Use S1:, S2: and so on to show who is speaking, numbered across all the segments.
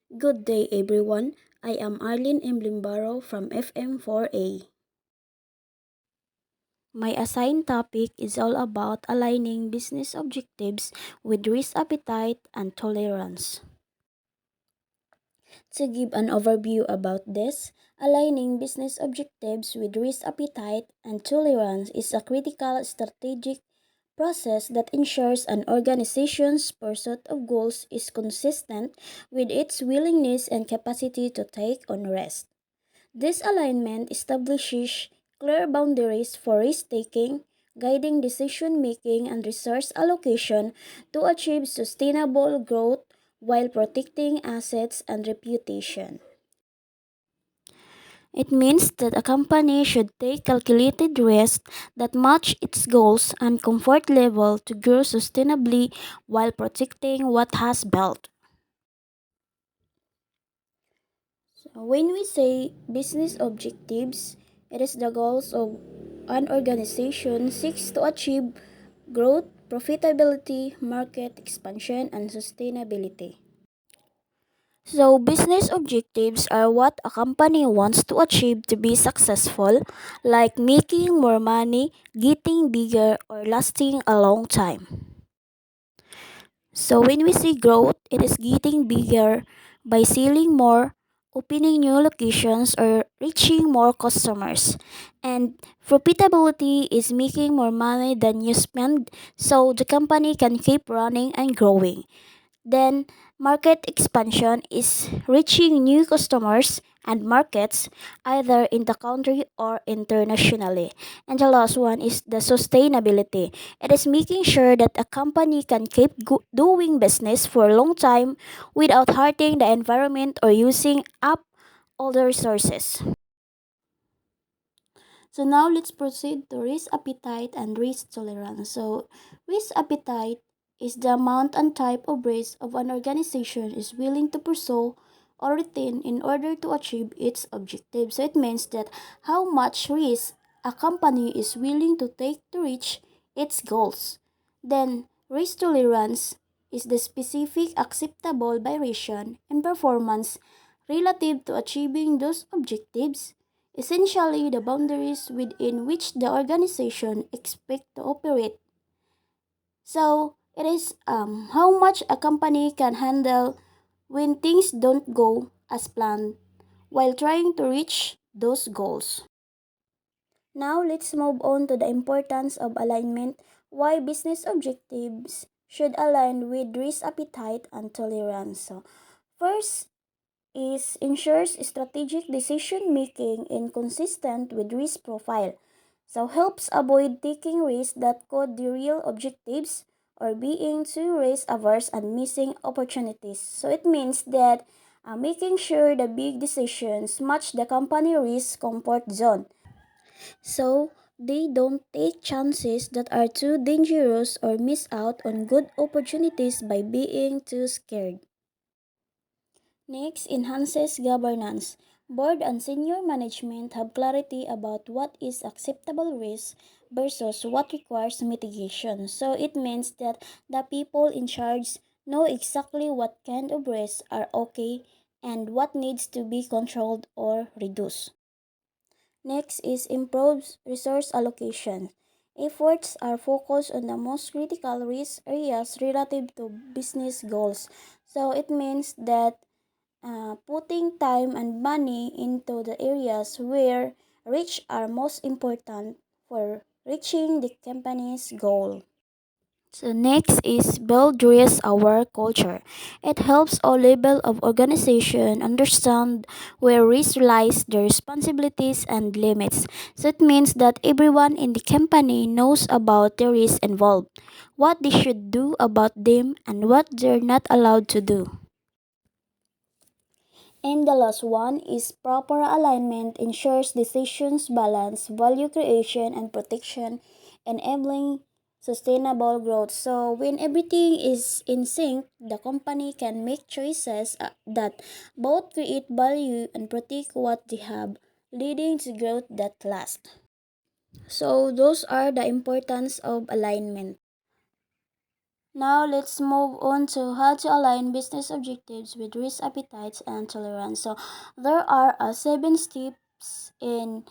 S1: Good day, everyone. I am Arlene Emblimbaro from FM4A. My assigned topic is all about aligning business objectives with risk appetite and tolerance. To give an overview about this, aligning business objectives with risk appetite and tolerance is a critical strategic process that ensures an organization's pursuit of goals is consistent with its willingness and capacity to take on risk. This alignment establishes clear boundaries for risk taking, guiding decision making and resource allocation to achieve sustainable growth while protecting assets and reputation. It means that a company should take calculated risks that match its goals and comfort level to grow sustainably while protecting what has built. So when we say business objectives, it is the goals of an organization seeks to achieve growth, profitability, market expansion, and sustainability. So, business objectives are what a company wants to achieve to be successful, like making more money, getting bigger, or lasting a long time. So, when we see growth, it is getting bigger by selling more, opening new locations, or reaching more customers. And profitability is making more money than you spend so the company can keep running and growing. Then, market expansion is reaching new customers and markets either in the country or internationally. And the last one is the sustainability. It is making sure that a company can keep doing business for a long time without hurting the environment or using up all the resources. So now let's proceed to risk appetite and risk tolerance. So risk appetite is the amount and type of risk of an organization is willing to pursue or retain in order to achieve its objective. So it means that how much risk a company is willing to take to reach its goals. Then risk tolerance is the specific acceptable variation in performance relative to achieving those objectives, essentially the boundaries within which the organization expect to operate. So it is how much a company can handle when things don't go as planned while trying to reach those goals. Now let's move on to the importance of alignment, why business objectives should align with risk appetite and tolerance. So first is ensures strategic decision making and consistent with risk profile. So helps avoid taking risks that could derail objectives or being too risk averse and missing opportunities. So it means that making sure the big decisions match the company risk comfort zone. So they don't take chances that are too dangerous or miss out on good opportunities by being too scared. Next, enhances governance. Board and senior management have clarity about what is acceptable risk versus what requires mitigation. So it means that the people in charge know exactly what kind of risks are okay and what needs to be controlled or reduced. Next is improves resource allocation. Efforts are focused on the most critical risk areas relative to business goals. So it means that putting time and money into the areas where reach are most important for reaching the company's goal. So next is build risk aware culture. It helps all level of organization understand where risk lies, their responsibilities and limits. So it means that everyone in the company knows about the risks involved, what they should do about them and what they're not allowed to do. And the last one is proper alignment ensures decisions balance value creation and protection, enabling sustainable growth. So when everything is in sync, the company can make choices that both create value and protect what they have, leading to growth that lasts. So those are the importance of alignment. Now let's move on to how to align business objectives with risk appetites and tolerance. So there are 7 steps in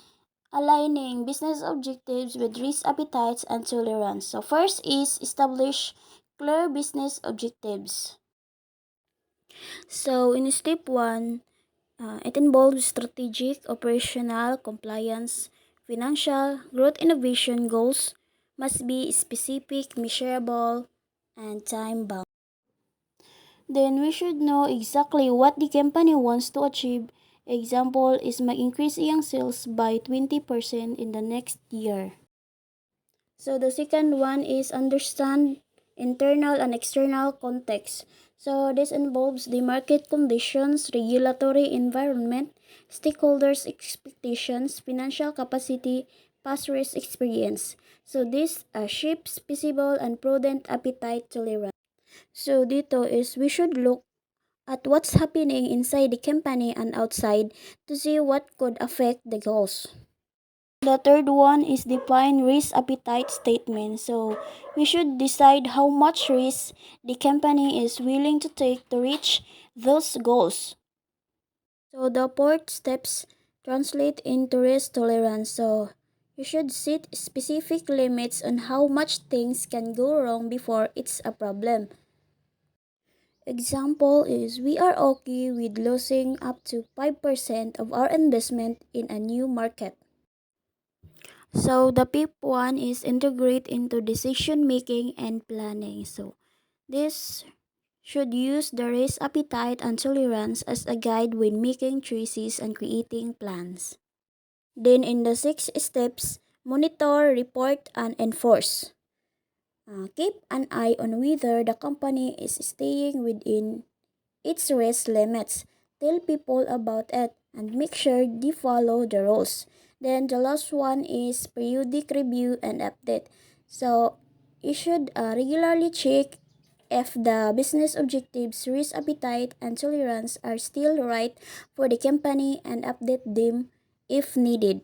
S1: aligning business objectives with risk appetites and tolerance. So first is establish clear business objectives. So in step 1, it involves strategic, operational, compliance, financial, growth, innovation goals must be specific, measurable, and time bound. Then we should know exactly what the company wants to achieve. Example is mag-increase iyang sales by 20% in the next year. So the second one is understand internal and external context. So this involves the market conditions, regulatory environment, stakeholders' expectations, financial capacity, past risk experience. So this shapes feasible and prudent appetite tolerance. So dito is we should look at what's happening inside the company and outside to see what could affect the goals. The third one is define risk appetite statement. So we should decide how much risk the company is willing to take to reach those goals. So the fourth steps translate into risk tolerance. So you should set specific limits on how much things can go wrong before it's a problem. Example is we are okay with losing up to 5% of our investment in a new market. So the fifth one is integrate into decision making and planning. So this should use the risk appetite and tolerance as a guide when making choices and creating plans. Then in the 6 steps, monitor, report, and enforce. Keep an eye on whether the company is staying within its risk limits. Tell people about it and make sure they follow the rules. Then the last one is periodic review and update. So you should regularly check if the business objectives, risk appetite, and tolerance are still right for the company and update them if needed.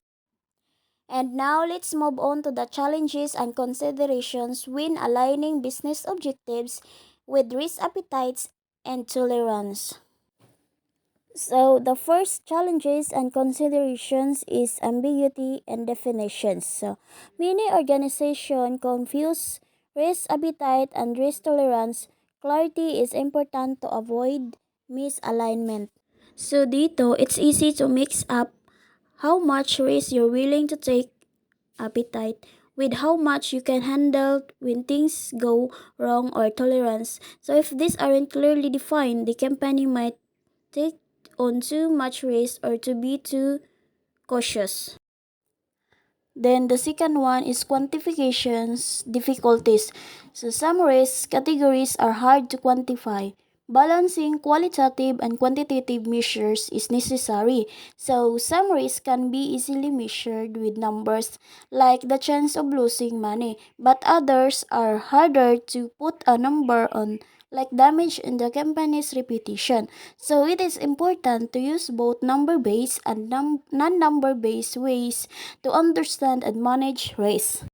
S1: And now let's move on to the challenges and considerations when aligning business objectives with risk appetites and tolerance. So the first challenges and considerations is ambiguity and definitions. So many organizations confuse risk appetite and risk tolerance. Clarity is important to avoid misalignment. So dito, it's easy to mix up how much risk you're willing to take appetite with how much you can handle when things go wrong or tolerance. So if these aren't clearly defined, the company might take on too much risk or to be too cautious. Then the second one is quantifications difficulties. So some risk categories are hard to quantify. Balancing qualitative and quantitative measures is necessary. So some risks can be easily measured with numbers like the chance of losing money, but others are harder to put a number on like damage in the company's reputation. So it is important to use both number-based and non-number-based ways to understand and manage risk.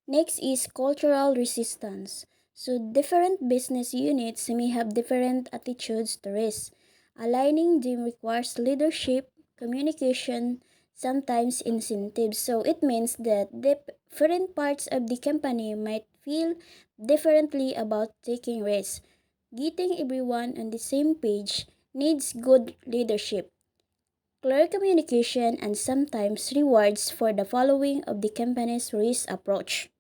S1: Next is cultural resistance. So different business units may have different attitudes to risk. Aligning them requires leadership, communication, sometimes incentives. So it means that different parts of the company might feel differently about taking risks. Getting everyone on the same page needs good leadership, clear communication, and sometimes rewards for the following of the company's risk approach.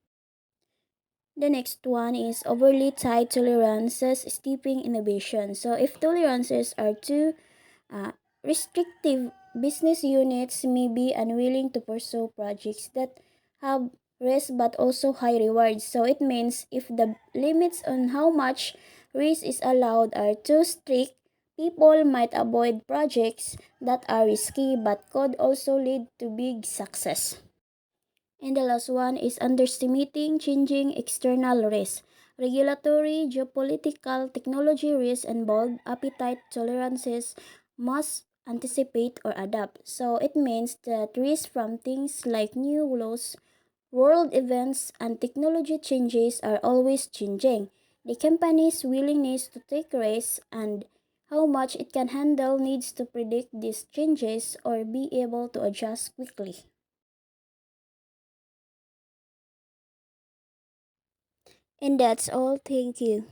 S1: The next one is overly tight tolerances steeping innovation. So if tolerances are too uh, restrictive, business units may be unwilling to pursue projects that have risk but also high rewards. So it means if the limits on how much risk is allowed are too strict, people might avoid projects that are risky but could also lead to big success. And the last one is underestimating changing external risks. Regulatory, geopolitical, technology risks, and bold appetite tolerances must anticipate or adapt. So it means that risks from things like new laws, world events, and technology changes are always changing. The company's willingness to take risks and how much it can handle needs to predict these changes or be able to adjust quickly. And that's all. Thank you.